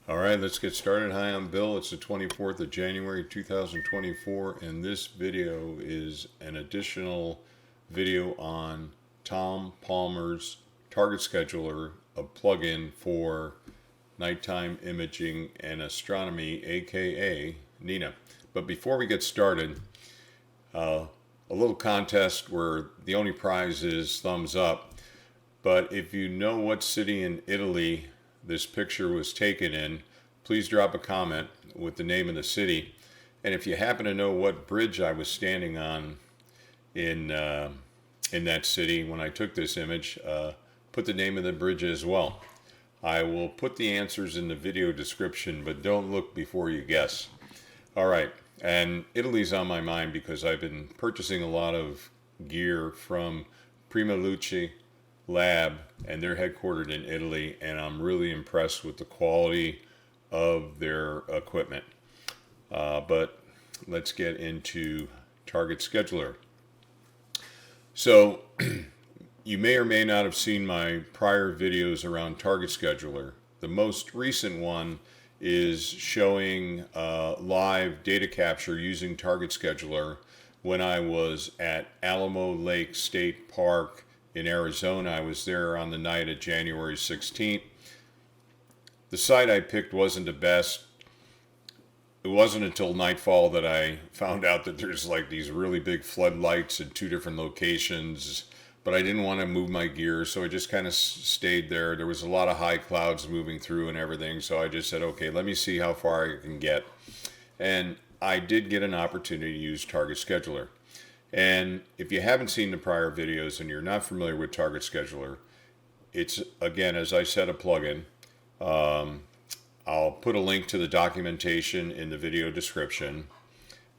All right, let's get started. Hi, I'm Bill. It's the 24th of January 2024, and this video is an additional video on Tom Palmer's Target Scheduler, a plugin for nighttime imaging and astronomy, aka N.I.N.A. But before we get started, a little contest where the only prize is thumbs up. But if you know what city in Italy this picture was taken in, please drop a comment with the name of the city. And if you happen to know what bridge I was standing on in that city when I took this image, put the name of the bridge as well. I will put the answers in the video description, but don't look before you guess. All right, and Italy's on my mind because I've been purchasing a lot of gear from Prima Luce Lab, and they're headquartered in Italy, and I'm really impressed with the quality of their equipment. But let's get into Target Scheduler. So you may or may not have seen my prior videos around Target Scheduler. The most recent one is showing live data capture using Target Scheduler when I was at Alamo Lake State Park in Arizona. I was there on the night of January 16th. The site I picked wasn't the best. It wasn't until nightfall that I found out that there's like these really big floodlights in two different locations, but I didn't want to move my gear, so I just kind of stayed there. There was a lot of high clouds moving through and everything, so I just said, okay, let me see how far I can get. And I did get an opportunity to use Target Scheduler. And if you haven't seen the prior videos and you're not familiar with Target Scheduler, it's, again, as I said, a plugin. I'll put a link to the documentation in the video description.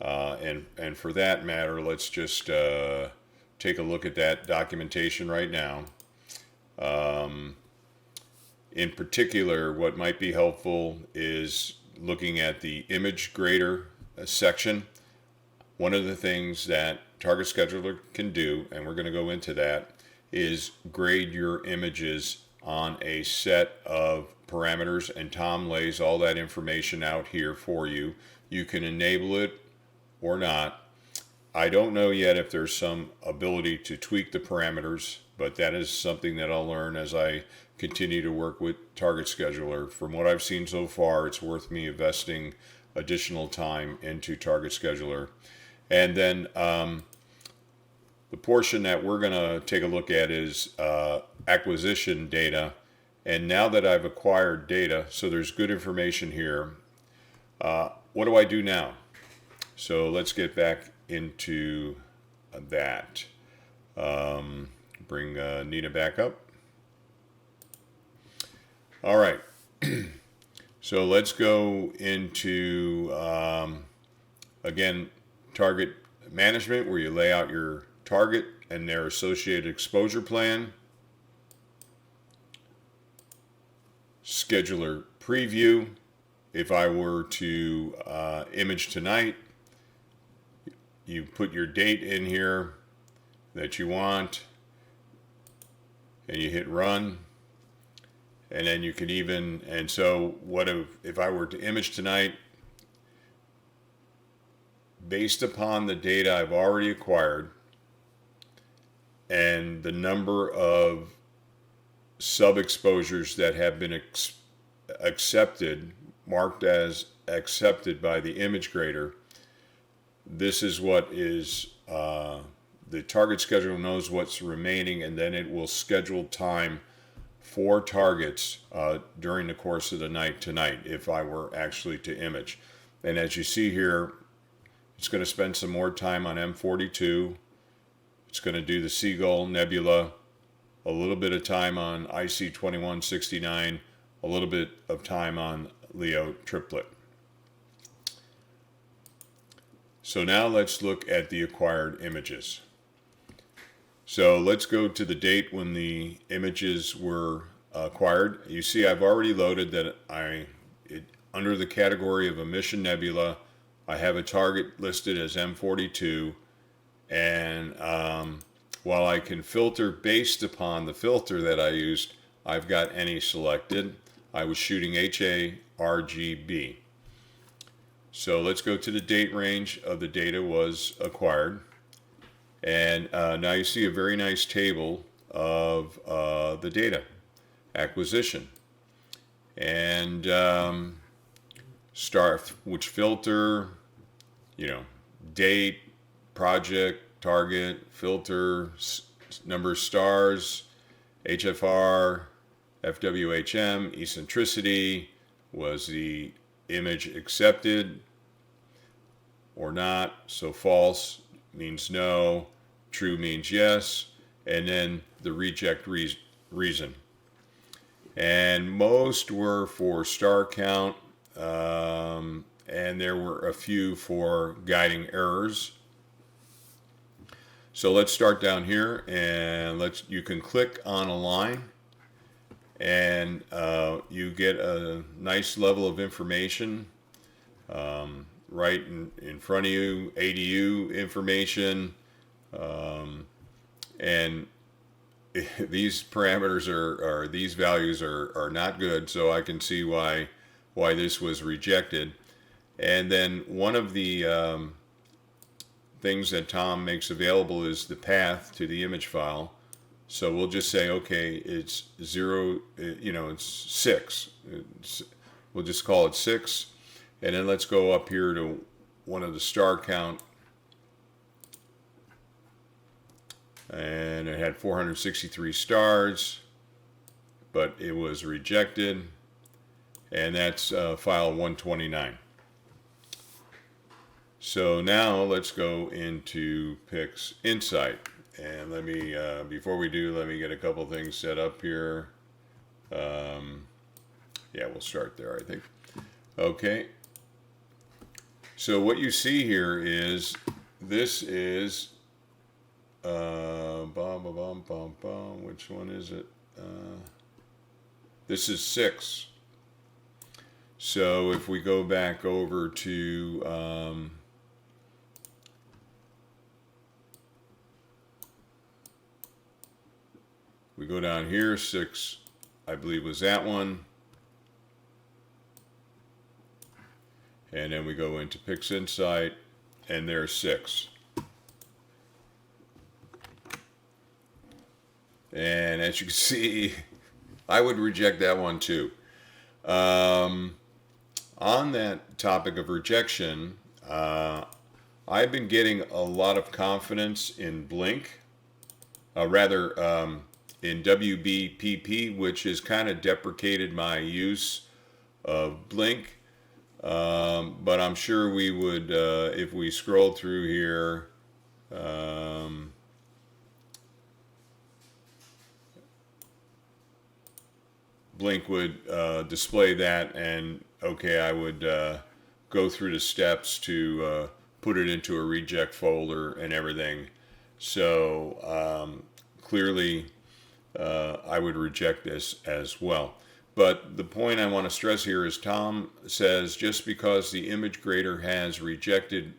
And for that matter, let's just take a look at that documentation right now. In particular, what might be helpful is looking at the image grader section. One of the things that Target Scheduler can do, and we're going to go into that, is grade your images on a set of parameters, and Tom lays all that information out here for you. You can enable it or not. I don't know yet if there's some ability to tweak the parameters, but that is something that I'll learn as I continue to work with Target Scheduler. From what I've seen so far, it's worth me investing additional time into Target Scheduler. And then the portion that we're going to take a look at is acquisition data. And now that I've acquired data, so there's good information here, what do I do now? So let's get back into that. Bring N.I.N.A back up. All right. So let's go into, again, target management, where you lay out your target and their associated exposure plan. Scheduler preview. If I were to image tonight, you put your date in here that you want, and you hit run. And then you can even, and so what if I were to image tonight, based upon the data I've already acquired and the number of sub-exposures that have been accepted, marked as accepted by the image grader, this is what is, the Target Scheduler knows what's remaining, and then it will schedule time for targets during the course of the night tonight if I were actually to image. And as you see here, it's going to spend some more time on M42. It's going to do the Seagull Nebula, a little bit of time on IC 2169, a little bit of time on Leo Triplet. So now let's look at the acquired images. So let's go to the date when the images were acquired. You see I've already loaded that under the category of emission nebula, I have a target listed as M42, and while I can filter based upon the filter that I used, I've got N.I.N.A selected. I was shooting HA RGB. So let's go to the date range of the data was acquired. And now you see a very nice table of the data acquisition. And start, which filter, date, project, target, filter, number of stars, HFR, FWHM, eccentricity, was the image accepted or not? So false means no, true means yes, and then the reject reason. And most were for star count, and there were a few for guiding errors. So let's start down here, and you can click on a line, and you get a nice level of information right in front of you, ADU information, and these parameters are these values are not good, so I can see why this was rejected. And then one of the things that Tom makes available is the path to the image file. So we'll just say, okay, it's 0, it's 6. We'll just call it 6. And then let's go up here to one of the star count. And it had 463 stars, but it was rejected. And that's file 129. So now let's go into Pix Insight. And let me, before we do, let me get a couple things set up here. Yeah, we'll start there, I think. Okay. So what you see here is, this is, which one is it? This is 6. So if we go back over to, we go down here, 6, I believe was that one. And then we go into Pix Insight, and there's 6. And as you can see, I would reject that one too. On that topic of rejection, I've been getting a lot of confidence in Blink, in WBPP, which has kind of deprecated my use of Blink. But I'm sure we would, if we scroll through here, Blink would display that, and okay, I would go through the steps to put it into a reject folder and everything. So clearly I would reject this as well. But the point I want to stress here is Tom says just because the image grader has rejected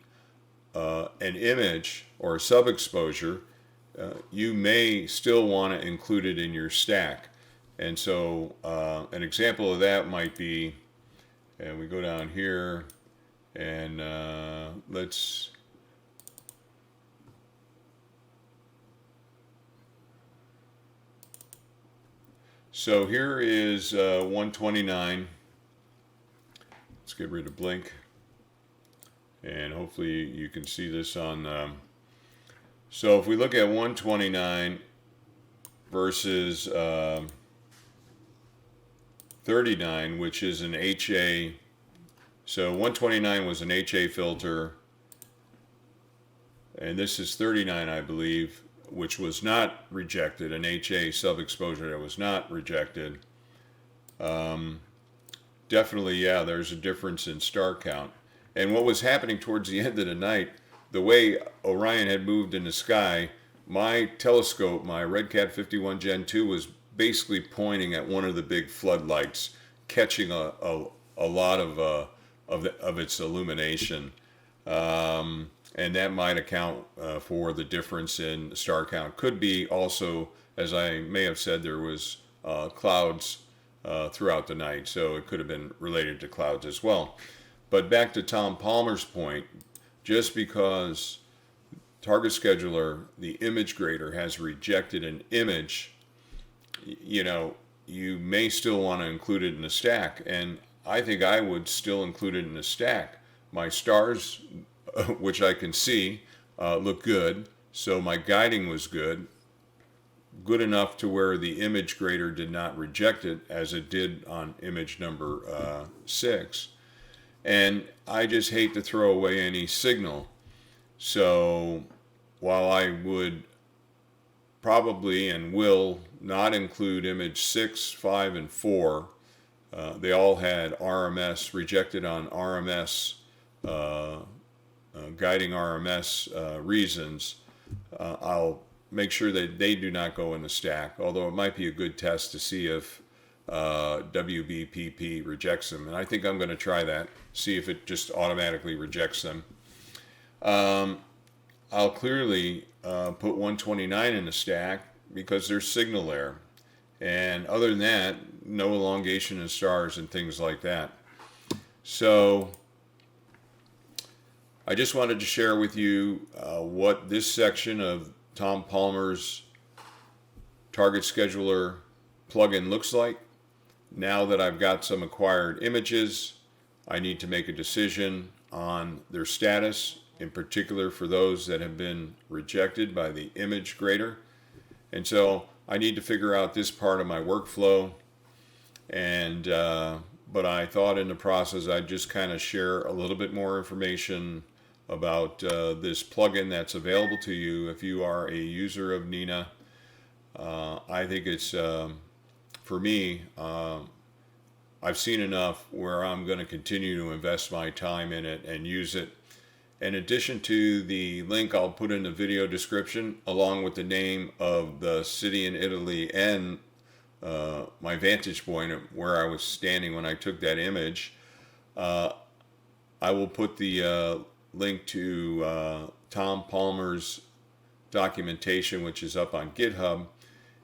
an image or a sub-exposure, you may still want to include it in your stack. And so an example of that might be, and we go down here, and let's, so here is 129. Let's get rid of Blink, and hopefully you can see this on, so if we look at 129 versus 39, which is an HA, so 129 was an HA filter, and this is 39, I believe, which was not rejected, an HA sub-exposure that was not rejected. Definitely, yeah, there's a difference in star count. And what was happening towards the end of the night, the way Orion had moved in the sky, my telescope, my RedCat 51 Gen 2, was basically pointing at one of the big floodlights, catching a lot of its illumination, and that might account for the difference in star count. Could be also, as I may have said, there was clouds throughout the night, so it could have been related to clouds as well. But back to Tom Palmer's point, just because Target Scheduler, the image grader, has rejected an image, you know, you may still want to include it in a stack, and I think I would still include it in a stack. My stars, which I can see, look good, so my guiding was good enough to where the image grader did not reject it as it did on image number 6. And I just hate to throw away any signal. So while I would probably and will not include image 6, 5, and 4, they all had RMS, rejected on RMS, guiding RMS reasons. I'll make sure that they do not go in the stack, although it might be a good test to see if WBPP rejects them. And I think I'm going to try that, see if it just automatically rejects them. I'll clearly put 129 in the stack because there's signal there. And other than that, no elongation in stars and things like that. So I just wanted to share with you what this section of Tom Palmer's Target Scheduler plugin looks like. Now that I've got some acquired images, I need to make a decision on their status, in particular for those that have been rejected by the image grader. And so I need to figure out this part of my workflow. And but I thought in the process I'd just kind of share a little bit more information about this plugin that's available to you if you are a user of N.I.N.A. I think it's, for me, I've seen enough where I'm going to continue to invest my time in it and use it. In addition to the link I'll put in the video description, along with the name of the city in Italy and my vantage point of where I was standing when I took that image, I will put the link to Tom Palmer's documentation, which is up on GitHub,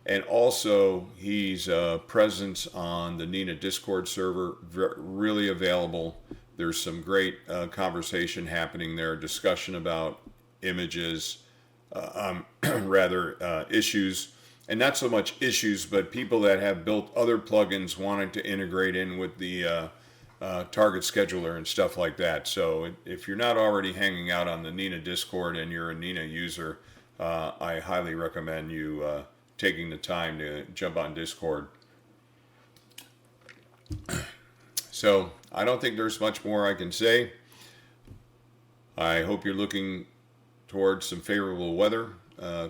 and also he's presence on the N.I.N.A Discord server, really available. There's some great conversation happening there, discussion about images, rather issues, and not so much issues, but people that have built other plugins wanting to integrate in with the Target Scheduler and stuff like that. So if you're not already hanging out on the N.I.N.A Discord and you're a N.I.N.A user, I highly recommend you taking the time to jump on Discord. So I don't think there's much more I can say. I hope you're looking towards some favorable weather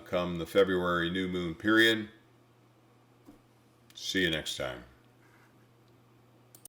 come the February new moon period. See you next time.